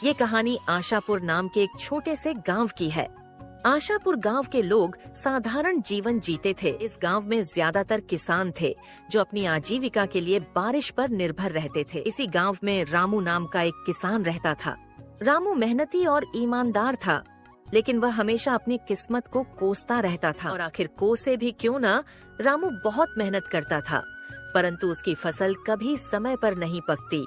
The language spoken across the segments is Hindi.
ये कहानी आशापुर नाम के एक छोटे से गांव की है। आशापुर गांव के लोग साधारण जीवन जीते थे। इस गांव में ज्यादातर किसान थे जो अपनी आजीविका के लिए बारिश पर निर्भर रहते थे। इसी गांव में रामू नाम का एक किसान रहता था। रामू मेहनती और ईमानदार था, लेकिन वह हमेशा अपनी किस्मत को कोसता रहता था। और आखिर कोसे भी क्यों ना, रामू बहुत मेहनत करता था, परंतु उसकी फसल कभी समय पर नहीं पकती,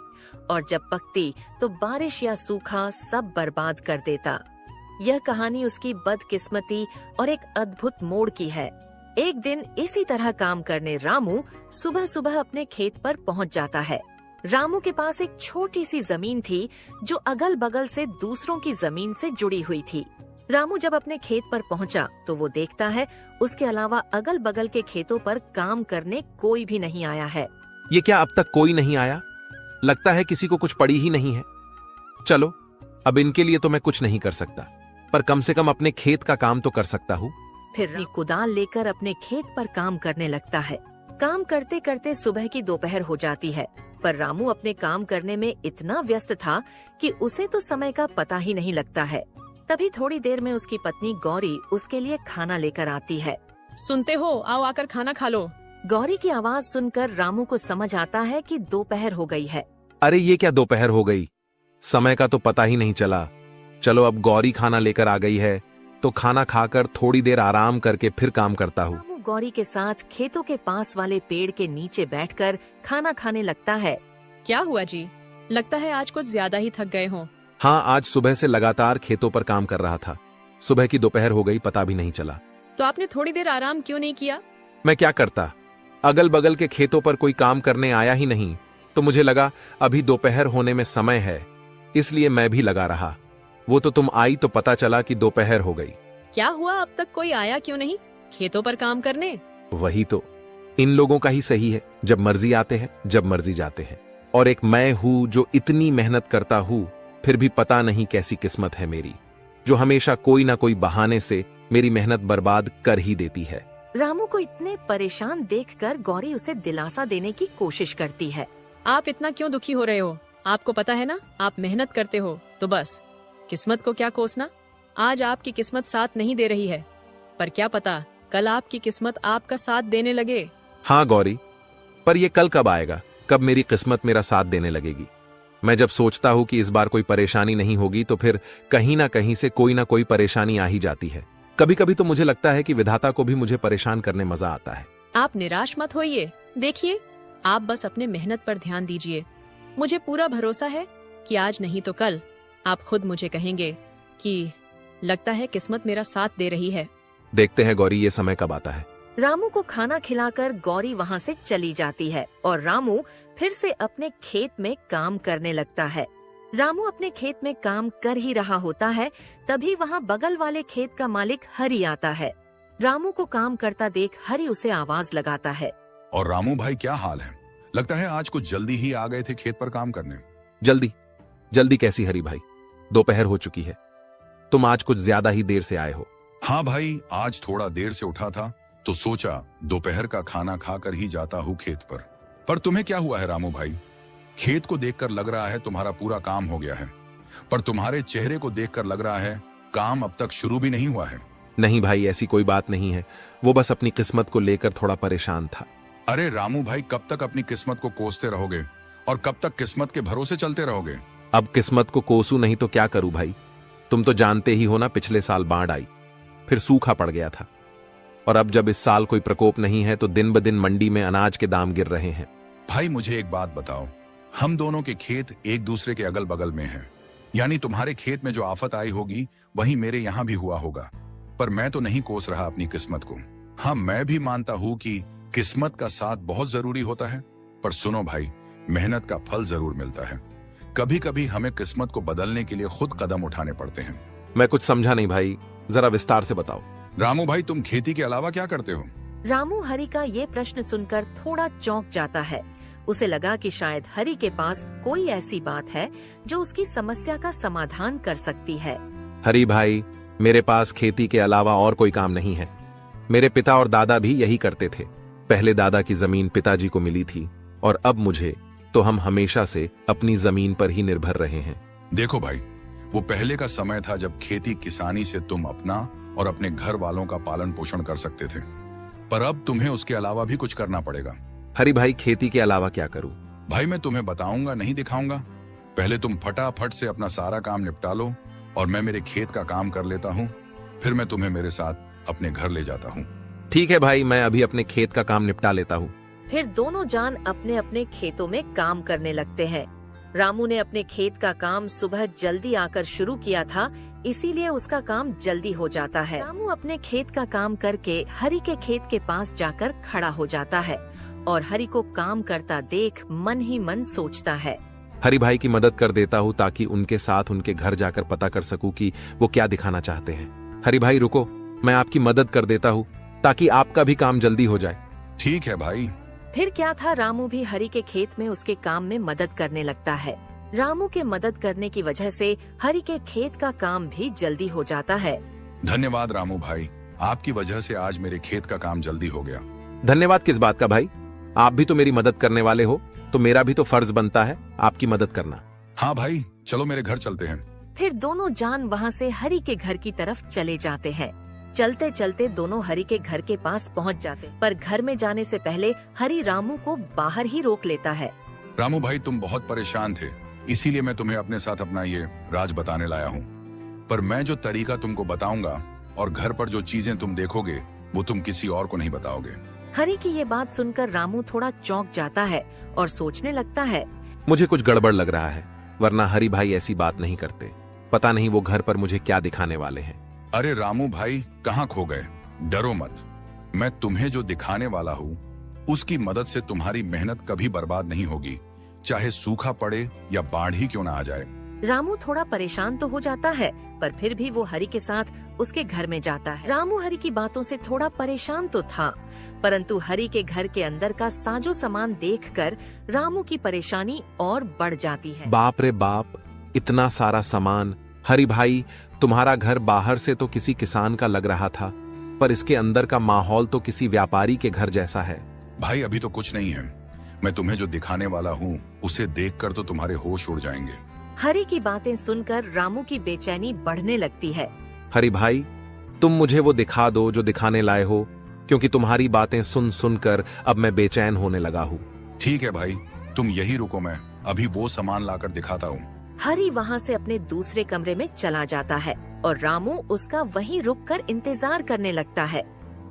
और जब पकती तो बारिश या सूखा सब बर्बाद कर देता। यह कहानी उसकी बदकिस्मती और एक अद्भुत मोड़ की है। एक दिन इसी तरह काम करने रामू सुबह सुबह अपने खेत पर पहुंच जाता है। रामू के पास एक छोटी सी जमीन थी जो अगल बगल से दूसरों की जमीन से जुड़ी हुई थी। रामू जब अपने खेत पर पहुंचा तो वो देखता है उसके अलावा अगल बगल के खेतों पर काम करने कोई भी नहीं आया है। ये क्या, अब तक कोई नहीं आया? लगता है किसी को कुछ पड़ी ही नहीं है। चलो, अब इनके लिए तो मैं कुछ नहीं कर सकता, पर कम से कम अपने खेत का काम तो कर सकता हूँ। फिर रामू कुदाल लेकर अपने खेत पर काम करने लगता है। काम करते करते सुबह की दोपहर हो जाती है, पर रामू अपने काम करने में इतना व्यस्त था कि उसे तो समय का पता ही नहीं लगता है। तभी थोड़ी देर में उसकी पत्नी गौरी उसके लिए खाना लेकर आती है। सुनते हो, आओ आकर खाना खा लो। गौरी की आवाज सुनकर रामू को समझ आता है कि दोपहर हो गई है। अरे ये क्या, दोपहर हो गई? समय का तो पता ही नहीं चला। चलो, अब गौरी खाना लेकर आ गई है तो खाना खाकर थोड़ी देर आराम करके फिर काम करता हूँ। रामू गौरी के साथ खेतों के पास वाले पेड़ के नीचे बैठकर खाना खाने लगता है। क्या हुआ जी? लगता है आज कुछ ज्यादा ही थक गए हो। हाँ, आज सुबह से लगातार खेतों पर काम कर रहा था। सुबह की दोपहर हो गई, पता भी नहीं चला। तो आपने थोड़ी देर आराम क्यों नहीं किया? मैं क्या करता, अगल बगल के खेतों पर कोई काम करने आया ही नहीं, तो मुझे लगा अभी दोपहर होने में समय है, इसलिए मैं भी लगा रहा। वो तो तुम आई तो पता चला कि दोपहर हो गई। क्या हुआ, अब तक कोई आया क्यों नहीं खेतों पर काम करने? वही तो, इन लोगों का ही सही है, जब मर्जी आते हैं, जब मर्जी जाते हैं। और एक मैं हूँ जो इतनी मेहनत करता हूँ, फिर भी पता नहीं कैसी किस्मत है मेरी, जो हमेशा कोई ना कोई बहाने से मेरी मेहनत बर्बाद कर ही देती है। रामू को इतने परेशान देखकर गौरी उसे दिलासा देने की कोशिश करती है। आप इतना क्यों दुखी हो रहे हो? आपको पता है ना, आप मेहनत करते हो तो बस, किस्मत को क्या कोसना। आज आपकी किस्मत साथ नहीं दे रही है, पर क्या पता कल आपकी किस्मत आपका साथ देने लगे। हाँ गौरी, पर ये कल कब आएगा? कब मेरी किस्मत मेरा साथ देने लगेगी? मैं जब सोचता हूँ कि इस बार कोई परेशानी नहीं होगी, तो फिर कहीं ना कहीं से कोई ना कोई परेशानी आ ही जाती है। कभी कभी तो मुझे लगता है कि विधाता को भी मुझे परेशान करने मजा आता है। आप निराश मत होइए। देखिए, आप बस अपने मेहनत पर ध्यान दीजिए। मुझे पूरा भरोसा है कि आज नहीं तो कल आप खुद मुझे कहेंगे कि लगता है किस्मत मेरा साथ दे रही है। देखते हैं गौरी, ये समय कब आता है। रामू को खाना खिलाकर गौरी वहाँ से चली जाती है और रामू फिर से अपने खेत में काम करने लगता है। रामू अपने खेत में काम कर ही रहा होता है, तभी वहाँ बगल वाले खेत का मालिक हरि आता है। रामू को काम करता देख हरि उसे आवाज लगाता है। और रामू भाई, क्या हाल है? लगता है आज कुछ जल्दी ही आ गए थे खेत पर काम करने। जल्दी जल्दी कैसी हरि भाई, दोपहर हो चुकी है। तुम आज कुछ ज्यादा ही देर से आए हो। हाँ भाई, आज थोड़ा देर से उठा था तो सोचा दोपहर का खाना खाकर ही जाता हूँ खेत पर तुम्हें क्या हुआ है रामू भाई? खेत को देखकर लग रहा है तुम्हारा पूरा काम हो गया है, पर तुम्हारे चेहरे को देखकर लग रहा है काम अब तक शुरू भी नहीं हुआ है। नहीं भाई, ऐसी कोई बात नहीं है, वो बस अपनी किस्मत को लेकर थोड़ा परेशान था। अरे रामू भाई, कब तक अपनी किस्मत को कोसते रहोगे और कब तक किस्मत के भरोसे चलते रहोगे? अब किस्मत को कोसू नहीं तो क्या करूं भाई? तुम तो जानते ही हो ना, पिछले साल बाढ़ आई, फिर सूखा पड़ गया था, और अब जब इस साल कोई प्रकोप नहीं है तो दिन ब दिन मंडी में अनाज के दाम गिर रहे हैं। भाई मुझे एक बात बताओ, हम दोनों के खेत एक दूसरे के अगल बगल में हैं, यानी तुम्हारे खेत में जो आफत आई होगी वही मेरे यहाँ भी हुआ होगा, पर मैं तो नहीं कोस रहा अपनी किस्मत को। हाँ, मैं भी मानता हूँ कि किस्मत का साथ बहुत जरूरी होता है, पर सुनो भाई, मेहनत का फल जरूर मिलता है। कभी कभी हमें किस्मत को बदलने के लिए खुद कदम उठाने पड़ते हैं। मैं कुछ समझा नहीं भाई, जरा विस्तार से बताओ। रामू भाई, तुम खेती के अलावा क्या करते हो? रामू हरि का ये प्रश्न सुनकर थोड़ा चौंक जाता है। उसे लगा कि शायद हरि के पास कोई ऐसी बात है जो उसकी समस्या का समाधान कर सकती है। हरि भाई, मेरे पास खेती के अलावा और कोई काम नहीं है। मेरे पिता और दादा भी यही करते थे। पहले दादा की जमीन पिताजी को मिली थी, और अब मुझे, तो हम हमेशा से अपनी जमीन पर ही निर्भर रहे हैं। देखो भाई, वो पहले का समय था जब खेती किसानी से तुम अपना और अपने घर वालों का पालन पोषण कर सकते थे, पर अब तुम्हें उसके अलावा भी कुछ करना पड़ेगा। हरि भाई, खेती के अलावा क्या करूं? भाई मैं तुम्हें बताऊंगा, नहीं दिखाऊंगा। पहले तुम फटाफट से अपना सारा काम निपटा लो और मैं मेरे खेत का काम कर लेता हूँ, फिर मैं तुम्हें मेरे साथ अपने घर ले जाता हूँ। ठीक है भाई, मैं अभी अपने खेत का काम निपटा लेता हूँ। फिर दोनों जान अपने अपने खेतों में काम करने लगते हैं। रामू ने अपने खेत का काम सुबह जल्दी आकर शुरू किया था, इसीलिए उसका काम जल्दी हो जाता है। रामू अपने खेत का काम करके हरि के खेत के पास जाकर खड़ा हो जाता है और हरि को काम करता देख मन ही मन सोचता है, हरि भाई की मदद कर देता हूँ ताकि उनके साथ उनके घर जाकर पता कर सकूं कि वो क्या दिखाना चाहते हैं। हरि भाई रुको, मैं आपकी मदद कर देता हूँ ताकि आपका भी काम जल्दी हो जाए। ठीक है भाई। फिर क्या था, रामू भी हरि के खेत में उसके काम में मदद करने लगता है। रामू के मदद करने की वजह से हरि के खेत का काम भी जल्दी हो जाता है। धन्यवाद रामू भाई, आपकी वजह से आज मेरे खेत का काम जल्दी हो गया। धन्यवाद किस बात का भाई, आप भी तो मेरी मदद करने वाले हो, तो मेरा भी तो फर्ज बनता है आपकी मदद करना। हाँ भाई, चलो मेरे घर चलते हैं। फिर दोनों जान वहाँ से हरि के घर की तरफ चले जाते हैं। चलते चलते दोनों हरि के घर के पास पहुँच जाते, पर घर में जाने से पहले हरि रामू को बाहर ही रोक लेता है। रामू भाई, तुम बहुत परेशान थे, इसीलिए मैं तुम्हें अपने साथ अपना ये राज बताने लाया हूँ। पर मैं जो तरीका तुमको बताऊंगा और घर पर जो चीजें तुम देखोगे वो तुम किसी और को नहीं बताओगे। हरि की ये बात सुनकर रामू थोड़ा चौंक जाता है और सोचने लगता है, मुझे कुछ गड़बड़ लग रहा है, वरना हरि भाई ऐसी बात नहीं करते। पता नहीं वो घर पर मुझे क्या दिखाने वाले हैं। अरे रामू भाई, कहाँ खो गए? डरो मत, मैं तुम्हें जो दिखाने वाला हूँ उसकी मदद से तुम्हारी मेहनत कभी बर्बाद नहीं होगी, चाहे सूखा पड़े या बाढ़ ही क्यों ना आ जाए। रामू थोड़ा परेशान तो हो जाता है, पर फिर भी वो हरि के साथ उसके घर में जाता है। रामू हरि की बातों से थोड़ा परेशान तो था, परंतु हरि के घर के अंदर का साजो सामान देखकर रामू की परेशानी और बढ़ जाती है। बाप रे बाप, इतना सारा सामान। हरि भाई, तुम्हारा घर बाहर से तो किसी किसान का लग रहा था, पर इसके अंदर का माहौल तो किसी व्यापारी के घर जैसा है। भाई अभी तो कुछ नहीं है, मैं तुम्हें जो दिखाने वाला हूँ उसे देखकर तो तुम्हारे होश उड़ जाएंगे। हरि की बातें सुनकर रामू की बेचैनी बढ़ने लगती है। हरि भाई, तुम मुझे वो दिखा दो जो दिखाने लाए हो, क्योंकि तुम्हारी बातें सुन सुनकर अब मैं बेचैन होने लगा हूँ। ठीक है भाई, तुम यही रुको, मैं अभी वो सामान लाकर दिखाता हूँ। हरि वहाँ से अपने दूसरे कमरे में चला जाता है और रामू उसका वहीं रुककर इंतजार करने लगता है।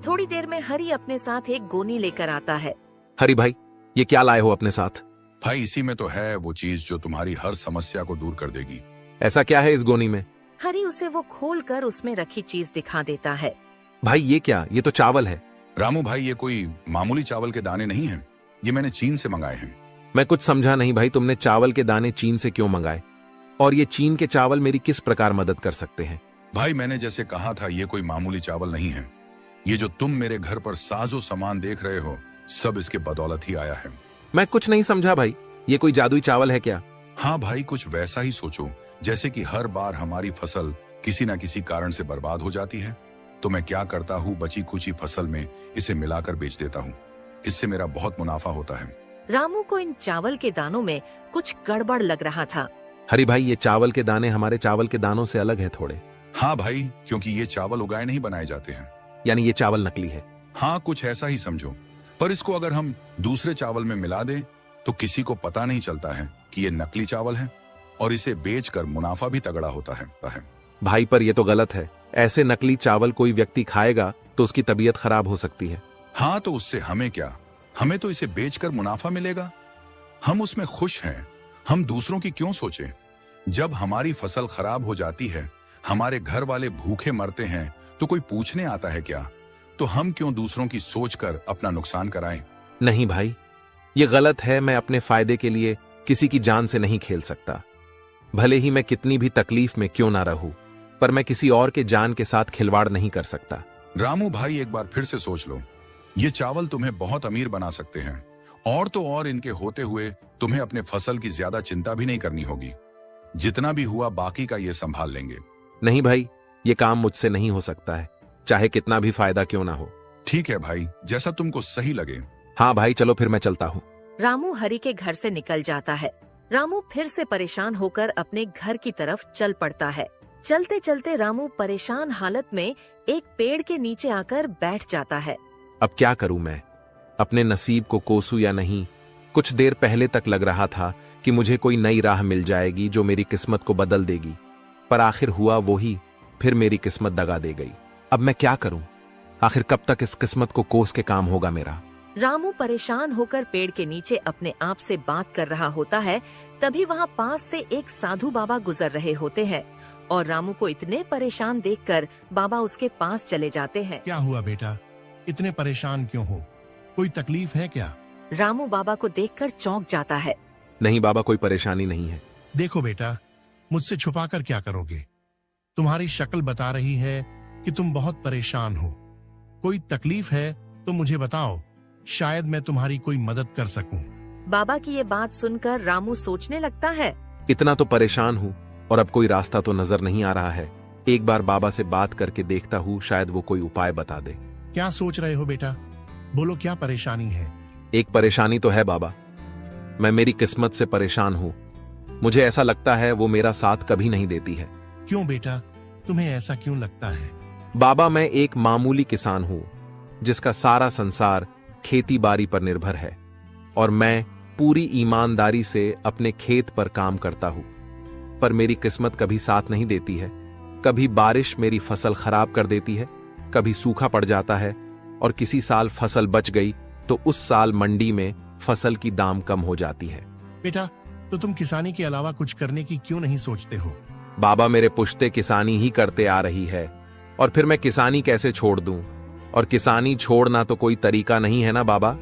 थोड़ी देर में हरि अपने साथ एक गोनी लेकर आता है। हरि भाई, ये क्या लाए हो अपने साथ? भाई इसी में तो है वो चीज जो तुम्हारी हर समस्या को दूर कर देगी। ऐसा क्या है इस गोनी में? हरि उसे वो खोलकर उसमें रखी चीज दिखा देता है। भाई ये क्या? ये तो चावल है। रामू भाई, ये कोई मामूली चावल के दाने नहीं हैं, ये मैंने चीन से मंगाए हैं। मैं कुछ समझा नहीं भाई, तुमने चावल के दाने चीन से क्यों मंगाए? और ये चीन के चावल मेरी किस प्रकार मदद कर सकते हैं? भाई मैंने जैसे कहा था, ये कोई मामूली चावल नहीं है। ये जो तुम मेरे घर पर साजो सामान देख रहे हो, सब इसके बदौलत ही आया है। मैं कुछ नहीं समझा भाई, ये कोई जादुई चावल है क्या? हाँ भाई, कुछ वैसा ही सोचो जैसे कि हर बार हमारी फसल किसी न किसी कारण से बर्बाद हो जाती है, तो मैं क्या करता हूँ, बची कुची फसल में इसे मिलाकर बेच देता हूँ। इससे मेरा बहुत मुनाफा होता है। रामू को इन चावल के दानों में कुछ गड़बड़ लग रहा था। हरि भाई, ये चावल के दाने हमारे चावल के दानों से अलग है थोड़े। हाँ भाई, क्योंकि ये चावल उगाए नहीं बनाए जाते हैं। यानी ये चावल नकली है? हाँ, कुछ ऐसा ही समझो। पर इसको अगर हम दूसरे चावल में मिला दें तो किसी को पता नहीं चलता है कि ये नकली चावल है, और इसे बेचकर मुनाफा भी तगड़ा होता है। भाई पर ये तो गलत है, ऐसे नकली चावल कोई व्यक्ति खाएगा तो उसकी तबीयत खराब हो सकती है। हाँ, तो उससे हमें क्या, हमें तो इसे बेचकर मुनाफा मिलेगा, हम उसमें खुश हैं। हम दूसरों की क्यों सोचें? जब हमारी फसल खराब हो जाती है, हमारे घर वाले भूखे मरते हैं, तो कोई पूछने आता है क्या? तो हम क्यों दूसरों की सोचकर अपना नुकसान कराएं? नहीं भाई, ये गलत है। मैं अपने फायदे के लिए किसी की जान से नहीं खेल सकता। भले ही मैं कितनी भी तकलीफ में क्यों ना रहूं, पर मैं किसी और के जान के साथ खिलवाड़ नहीं कर सकता। रामू भाई, एक बार फिर से सोच लो, ये चावल तुम्हें बहुत अमीर बना सकते हैं, और तो और इनके होते हुए तुम्हें अपने फसल की ज्यादा चिंता भी नहीं करनी होगी। जितना भी हुआ बाकी का ये संभाल लेंगे। नहीं भाई, ये काम मुझसे नहीं हो सकता है, चाहे कितना भी फायदा क्यों ना हो। ठीक है भाई, जैसा तुमको सही लगे। हाँ भाई, चलो फिर मैं चलता हूँ। रामू हरि के घर से निकल जाता है रामू फिर से परेशान होकर अपने घर की तरफ चल पड़ता है। चलते चलते रामू परेशान हालत में एक पेड़ के नीचे आकर बैठ जाता है। अब क्या करूं मैं? अपने नसीब को कोसूं या नहीं? कुछ देर पहले तक लग रहा था कि मुझे कोई नई राह मिल जाएगी जो मेरी किस्मत को बदल देगी, पर आखिर हुआ वही, फिर मेरी किस्मत दगा दे गई। अब मैं क्या करूं? आखिर कब तक इस किस्मत को कोस के काम होगा मेरा? रामू परेशान होकर पेड़ के नीचे अपने आप से बात कर रहा होता है। तभी वहाँ पास से एक साधु बाबा गुजर रहे होते हैं और रामू को इतने परेशान देखकर बाबा उसके पास चले जाते हैं। क्या हुआ बेटा, इतने परेशान क्यों हो? कोई तकलीफ है क्या? रामू बाबा को देखकर चौंक जाता है। नहीं बाबा, कोई परेशानी नहीं है। देखो बेटा, मुझसे छुपाकर क्या करोगे? तुम्हारी शक्ल बता रही है कि तुम बहुत परेशान हो। कोई तकलीफ है तो मुझे बताओ, शायद मैं तुम्हारी कोई मदद कर सकूं। बाबा की ये बात सुनकर रामू सोचने लगता है। इतना तो परेशान हूं और अब कोई रास्ता तो नजर नहीं आ रहा है। एक बार बाबा से बात करके देखता हूँ, शायद वो कोई उपाय बता दे। क्या सोच रहे हो बेटा? बोलो, क्या परेशानी है? एक परेशानी तो है बाबा, मैं मेरी किस्मत से परेशान हूँ। मुझे ऐसा लगता है वो मेरा साथ कभी नहीं देती है। क्यों बेटा, तुम्हें ऐसा क्यों लगता है? बाबा, मैं एक मामूली किसान हूँ जिसका सारा संसार खेती बाड़ी पर निर्भर है और मैं पूरी ईमानदारी से अपने खेत पर काम करता हूँ, पर मेरी किस्मत कभी साथ नहीं देती है। कभी बारिश मेरी फसल खराब कर देती है, कभी सूखा पड़ जाता है और किसी साल फसल बच गई तो उस साल मंडी में फसल की दाम कम हो जाती है। बेटा, तो तुम किसानी के अलावा कुछ करने की क्यों नहीं सोचते हो? बाबा, मेरे पुश्ते किसानी ही करते आ रही है और फिर मैं किसानी कैसे छोड़ दूं? और किसानी छोड़ना तो कोई तरीका नहीं है ना बाबा।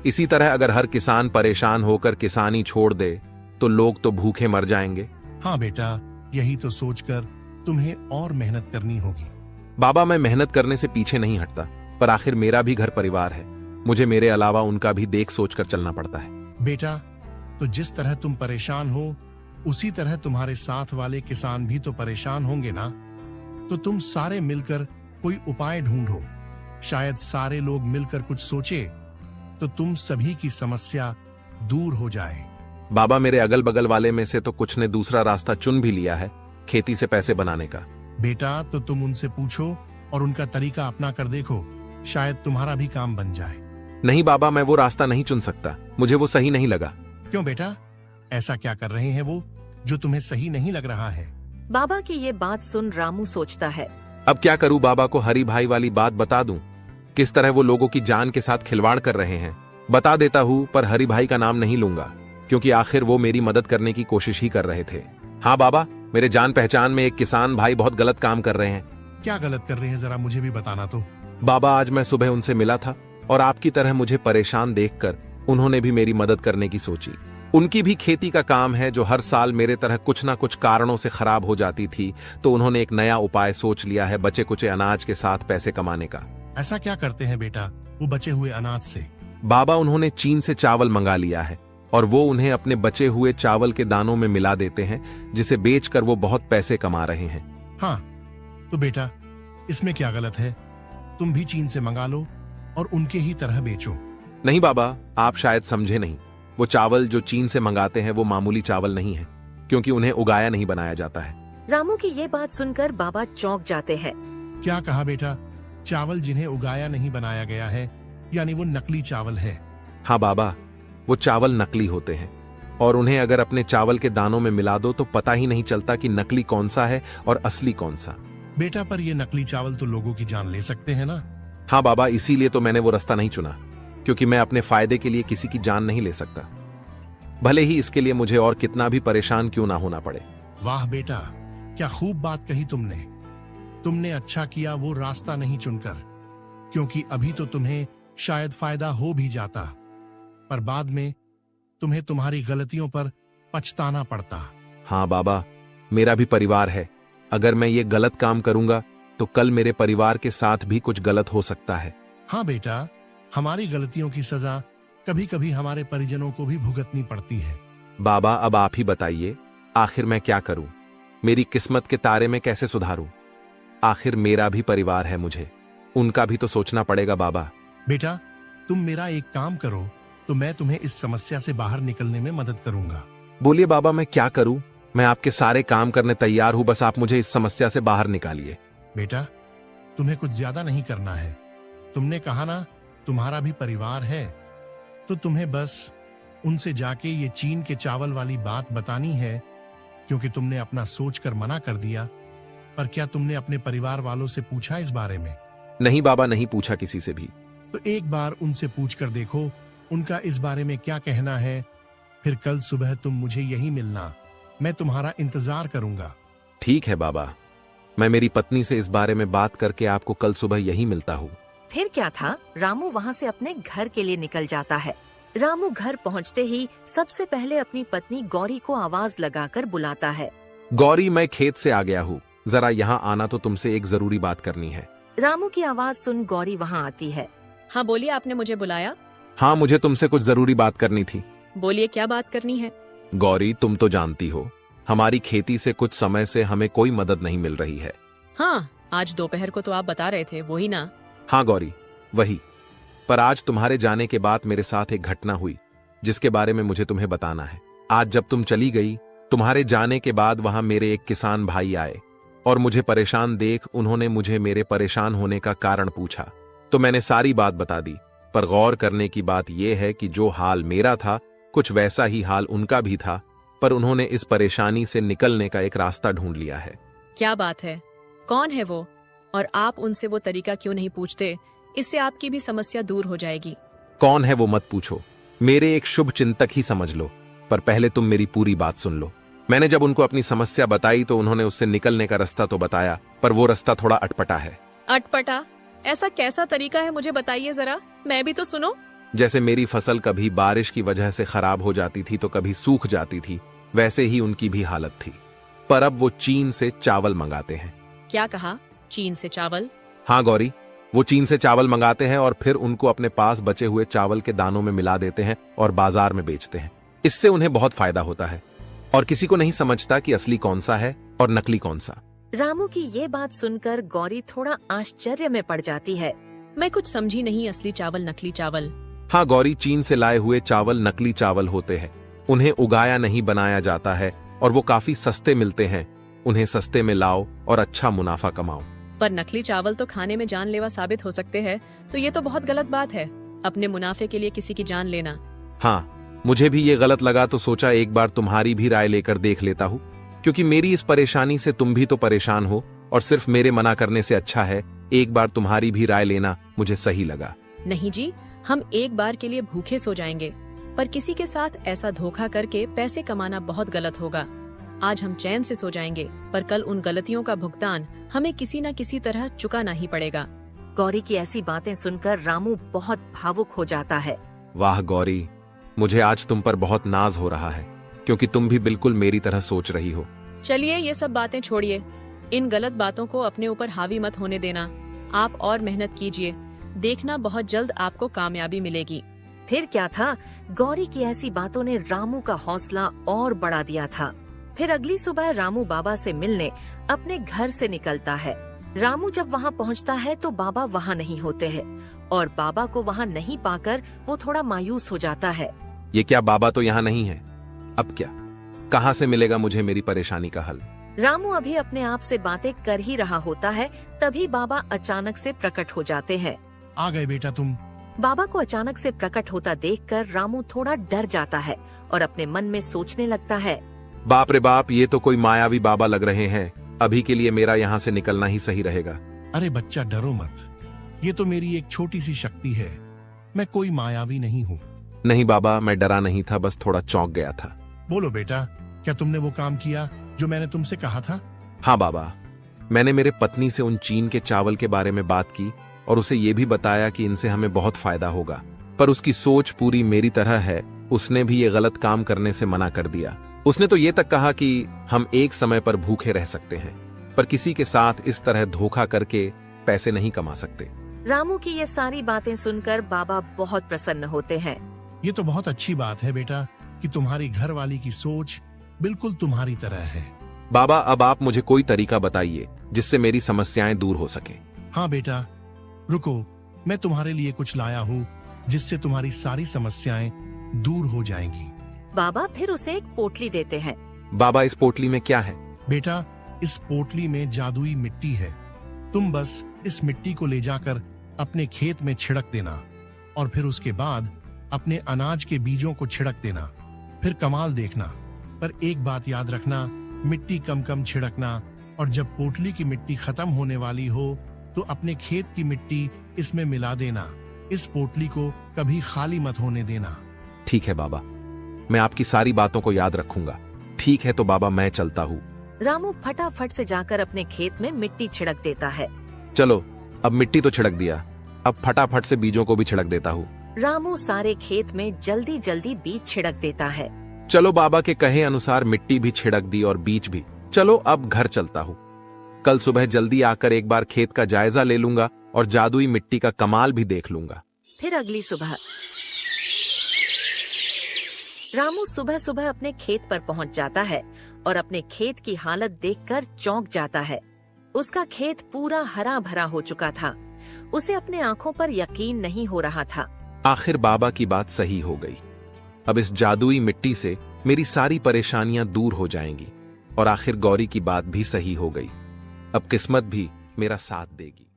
इसी तरह अगर हर किसान परेशान होकर किसानी छोड़ दे तो लोग तो भूखे मर जाएंगे। हाँ बेटा, यही तो सोचकर तुम्हें और मेहनत करनी होगी। बाबा, मैं मेहनत करने से पीछे नहीं हटता, पर आखिर मेरा भी घर परिवार है। मुझे मेरे अलावा उनका भी देख सोचकर चलना पड़ता है। बेटा, तो जिस तरह तुम परेशान हो उसी तरह तुम्हारे साथ वाले किसान भी तो परेशान होंगे ना। तो तुम सारे मिलकर कोई उपाय ढूंढो। शायद सारे लोग मिलकर कुछ सोचे तो तुम सभी की समस्या दूर हो जाए। बाबा, मेरे अगल बगल वाले में से तो कुछ ने दूसरा रास्ता चुन भी लिया है, खेती से पैसे बनाने का। बेटा, तो तुम उनसे पूछो और उनका तरीका अपना कर देखो, शायद तुम्हारा भी काम बन जाए। नहीं बाबा, मैं वो रास्ता नहीं चुन सकता, मुझे वो सही नहीं लगा। क्यों बेटा, ऐसा क्या कर रहे हैं वो जो तुम्हें सही नहीं लग रहा है? बाबा की ये बात सुन रामू सोचता है। अब क्या करूं? बाबा को हरी भाई वाली बात बता दूं? किस तरह वो लोगों की जान के साथ खिलवाड़ कर रहे हैं? बता देता हूं, पर हरी भाई का नाम नहीं लूंगा क्योंकि आखिर वो मेरी मदद करने की कोशिश ही कर रहे थे। हाँ बाबा, मेरे जान पहचान में एक किसान भाई बहुत गलत काम कर रहे हैं। क्या गलत कर रहे हैं, जरा मुझे भी बताना तो। बाबा, आज मैं सुबह उनसे मिला था और आपकी तरह मुझे परेशान देखकर उन्होंने भी मेरी मदद करने की सोची। उनकी भी खेती का काम है जो हर साल मेरे तरह कुछ ना कुछ कारणों से खराब हो जाती थी, तो उन्होंने एक नया उपाय सोच लिया है बचे कुचे अनाज के साथ पैसे कमाने का। ऐसा क्या करते हैं बेटा वो बचे हुए अनाज से? बाबा, उन्होंने चीन से चावल मंगा लिया है और वो उन्हें अपने बचे हुए चावल के दानों में मिला देते हैं, जिसे बेचकर वो बहुत पैसे कमा रहे हैं। हाँ, तो बेटा इसमें क्या गलत है? तुम भी चीन से मंगा लो और उनके ही तरह बेचो। नहीं बाबा, आप शायद समझे नहीं। वो चावल जो चीन से मंगाते हैं वो मामूली चावल नहीं है, क्योंकि उन्हें उगाया नहीं बनाया जाता है। रामू की ये बात सुनकर बाबा चौंक जाते हैं। क्या कहा बेटा? चावल जिन्हें उगाया नहीं बनाया गया है, यानी वो नकली चावल है? हाँ बाबा, वो चावल नकली होते हैं और उन्हें अगर अपने चावल के दानों में मिला दो तो पता ही नहीं चलता कि नकली कौन सा है और असली कौन सा। बेटा, पर ये नकली चावल तो लोगों की जान ले सकते हैं ना? हाँ बाबा, इसीलिए तो मैंने वो रास्ता नहीं चुना, क्योंकि मैं अपने फायदे के लिए किसी की जान नहीं ले सकता, भले ही इसके लिए मुझे और कितना भी परेशान क्यों ना होना पड़े। वाह बेटा, क्या खूब बात कही तुमने। तुमने अच्छा किया वो रास्ता नहीं चुनकर, क्योंकि अभी तो तुम्हें शायद फायदा हो भी जाता, पर बाद में तुम्हें तुम्हारी गलतियों पर पछताना पड़ता। हाँ बाबा, मेरा भी परिवार है। अगर मैं ये गलत काम करूंगा तो कल मेरे परिवार के साथ भी कुछ गलत हो सकता है। हाँ बेटा, हमारी गलतियों की सजा कभी कभी हमारे परिजनों को भी भुगतनी पड़ती है। बाबा, अब आप ही बताइए, आखिर मैं क्या करूं? मेरी किस्मत के तारे में कैसे सुधारूं? आखिर मेरा भी परिवार है, मुझे उनका भी तो सोचना पड़ेगा। बाबा बेटा, तुम मेरा एक काम करो तो मैं तुम्हें इस समस्या से बाहर निकलने में मदद करूंगा। बोलिए बाबा, मैं क्या करूं? मैं आपके सारे काम करने तैयार हूं, बस आप मुझे इस समस्या से बाहर निकालिए। बेटा, तुम्हें कुछ ज्यादा नहीं करना है। तुमने कहा ना तुम्हारा भी परिवार है, तो तुम्हें बस उनसे जाके ये चीन के चावल वाली बात बतानी है, क्योंकि तुमने अपना सोचकर मना कर दिया। पर क्या तुमने अपने परिवार वालों से पूछा इस बारे में? नहीं बाबा, नहीं पूछा किसी से भी। तो एक बार उनसे पूछकर देखो उनका इस बारे में क्या कहना है। फिर कल सुबह तुम मुझे यही मिलना, मैं तुम्हारा इंतजार करूंगा। ठीक है बाबा, मैं मेरी पत्नी से इस बारे में बात करके आपको कल सुबह यही मिलता हूँ। फिर क्या था, रामू वहाँ से अपने घर के लिए निकल जाता है। रामू घर पहुँचते ही सबसे पहले अपनी पत्नी गौरी को आवाज लगाकर बुलाता है। गौरी, मैं खेत से आ गया हूँ, जरा यहाँ आना, तो तुमसे एक जरूरी बात करनी है। रामू की आवाज सुन गौरी वहाँ आती है। हाँ बोलिए, आपने मुझे बुलाया? हाँ, मुझे तुमसे कुछ जरूरी बात करनी थी। बोलिए, क्या बात करनी है? गौरी, तुम तो जानती हो हमारी खेती से कुछ समय से हमें कोई मदद नहीं मिल रही है। हाँ, आज दोपहर को तो आप बता रहे थे, वही ना? हाँ गौरी, वही। पर आज तुम्हारे जाने के बाद मेरे साथ एक घटना हुई जिसके बारे में मुझे तुम्हें बताना है। आज जब तुम चली गई, तुम्हारे जाने के बाद वहां मेरे एक किसान भाई आए और मुझे परेशान देख उन्होंने मुझे मेरे परेशान होने का कारण पूछा। तो मैंने सारी बात बता दी। पर गौर करने की बात यह है कि जो हाल मेरा था, कुछ वैसा ही हाल उनका भी था, पर उन्होंने इस परेशानी से निकलने का एक रास्ता ढूंढ लिया है। क्या बात है? कौन है वो? और आप उनसे वो तरीका क्यों नहीं पूछते? इससे आपकी भी समस्या दूर हो जाएगी। कौन है वो मत पूछो, मेरे एक शुभ चिंतक ही समझ लो। पर पहले तुम मेरी पूरी बात सुन लो। मैंने जब उनको अपनी समस्या बताई तो उन्होंने उससे निकलने का रास्ता तो बताया, पर वो रास्ता थोड़ा अटपटा है। अटपटा? ऐसा कैसा तरीका है, मुझे बताइए जरा, मैं भी तो सुनो। जैसे मेरी फसल कभी बारिश की वजह से खराब हो जाती थी तो कभी सूख जाती थी, वैसे ही उनकी भी हालत थी। पर अब वो चीन से चावल मंगाते हैं। क्या कहा? चीन से चावल? हाँ गौरी, वो चीन से चावल मंगाते हैं और फिर उनको अपने पास बचे हुए चावल के दानों में मिला देते हैं और बाजार में बेचते हैं। इससे उन्हें बहुत फायदा होता है और किसी को नहीं समझता कि असली कौन सा है और नकली कौन सा। रामू की ये बात सुनकर गौरी थोड़ा आश्चर्य में पड़ जाती है। मैं कुछ समझी नहीं, असली चावल नकली चावल? हाँ गौरी, चीन से लाए हुए चावल नकली चावल होते हैं। उन्हें उगाया नहीं बनाया जाता है और वो काफी सस्ते मिलते हैं। उन्हें सस्ते में लाओ और अच्छा मुनाफा कमाओ। पर नकली चावल तो खाने में जानलेवा साबित हो सकते हैं, तो ये तो बहुत गलत बात है, अपने मुनाफे के लिए किसी की जान लेना। हाँ, मुझे भी ये गलत लगा तो सोचा एक बार तुम्हारी भी राय लेकर देख लेता हूँ, क्योंकि मेरी इस परेशानी से तुम भी तो परेशान हो और सिर्फ मेरे मना करने से अच्छा है एक बार तुम्हारी भी राय लेना मुझे सही लगा। नहीं जी, हम एक बार के लिए भूखे सो जाएंगे, पर किसी के साथ ऐसा धोखा करके पैसे कमाना बहुत गलत होगा। आज हम चैन से सो जाएंगे, पर कल उन गलतियों का भुगतान हमें किसी न किसी तरह चुकाना ही पड़ेगा। गौरी की ऐसी बातें सुनकर रामू बहुत भावुक हो जाता है। वाह गौरी, मुझे आज तुम पर बहुत नाज हो रहा है, क्योंकि तुम भी बिल्कुल मेरी तरह सोच रही हो। चलिए ये सब बातें छोड़िए, इन गलत बातों को अपने ऊपर हावी मत होने देना। आप और मेहनत कीजिए, देखना बहुत जल्द आपको कामयाबी मिलेगी। फिर क्या था, गौरी की ऐसी बातों ने रामू का हौसला और बढ़ा दिया था। फिर अगली सुबह रामू बाबा से मिलने अपने घर से निकलता है। रामू जब वहाँ पहुँचता है तो बाबा वहाँ नहीं होते हैं और बाबा को वहाँ नहीं पाकर वो थोड़ा मायूस हो जाता है। ये क्या, बाबा तो यहाँ नहीं है? अब क्या, कहाँ से मिलेगा मुझे मेरी परेशानी का हल? रामू अभी अपने आप से बातें कर ही रहा होता है, तभी बाबा अचानक से प्रकट हो जाते हैं। आ गए बेटा तुम। बाबा को अचानक से प्रकट होता देखकर रामू थोड़ा डर जाता है और अपने मन में सोचने लगता है, बाप रे बाप, ये तो कोई मायावी बाबा लग रहे हैं। अभी के लिए मेरा यहाँ से निकलना ही सही रहेगा। अरे बच्चा, डरो मत, ये तो मेरी एक छोटी सी शक्ति है, मैं कोई मायावी नहीं हूँ। नहीं बाबा, मैं डरा नहीं था, बस थोड़ा चौंक गया था। बोलो बेटा, क्या तुमने वो काम किया जो मैंने तुमसे कहा था? हाँ बाबा, मैंने मेरे पत्नी से उन चीन के चावल के बारे में बात की और उसे ये भी बताया कि इनसे हमें बहुत फायदा होगा, पर उसकी सोच पूरी मेरी तरह है। उसने भी ये गलत काम करने से मना कर दिया। उसने तो ये तक कहा कि हम एक समय पर भूखे रह सकते हैं, पर किसी के साथ इस तरह धोखा करके पैसे नहीं कमा सकते। रामू की ये सारी बातें सुनकर बाबा बहुत प्रसन्न होते हैं। ये तो बहुत अच्छी बात है बेटा कि तुम्हारी घर वाली की सोच बिल्कुल तुम्हारी तरह है। बाबा, अब आप मुझे कोई तरीका बताइए जिससे मेरी समस्याएं दूर हो सके। हाँ बेटा, रुको, मैं तुम्हारे लिए कुछ लाया हूँ जिससे तुम्हारी सारी समस्याएं दूर हो जाएंगी। बाबा फिर उसे एक पोटली देते हैं। बाबा, इस पोटली में क्या है? बेटा, इस पोटली में जादुई मिट्टी है। तुम बस इस मिट्टी को ले जाकर अपने खेत में छिड़क देना और फिर उसके बाद अपने अनाज के बीजों को छिड़क देना। फिर कमाल देखना। पर एक बात याद रखना, मिट्टी कम कम छिड़कना, और जब पोटली की मिट्टी खत्म होने वाली हो तो अपने खेत की मिट्टी इसमें मिला देना। इस पोटली को कभी खाली मत होने देना। ठीक है बाबा, मैं आपकी सारी बातों को याद रखूंगा। ठीक है तो बाबा, मैं चलता हूँ। रामू फटाफट से जाकर अपने खेत में मिट्टी छिड़क देता है। चलो, अब मिट्टी तो छिड़क दिया, अब फटाफट से बीजों को भी छिड़क देता हूँ। रामू सारे खेत में जल्दी जल्दी बीज छिड़क देता है। चलो, बाबा के कहे अनुसार मिट्टी भी छिड़क दी और बीज भी। चलो, अब घर चलता हूँ। कल सुबह जल्दी आकर एक बार खेत का जायजा ले लूंगा और जादुई मिट्टी का कमाल भी देख लूंगा। फिर अगली सुबह रामू सुबह सुबह अपने खेत पर पहुंच जाता है और अपने खेत की हालत देखकर चौंक जाता है। उसका खेत पूरा हरा भरा हो चुका था। उसे अपने आंखों पर यकीन नहीं हो रहा था। आखिर बाबा की बात सही हो गई। अब इस जादुई मिट्टी से मेरी सारी परेशानियां दूर हो जाएंगी और आखिर गौरी की बात भी सही हो गई। अब किस्मत भी मेरा साथ देगी।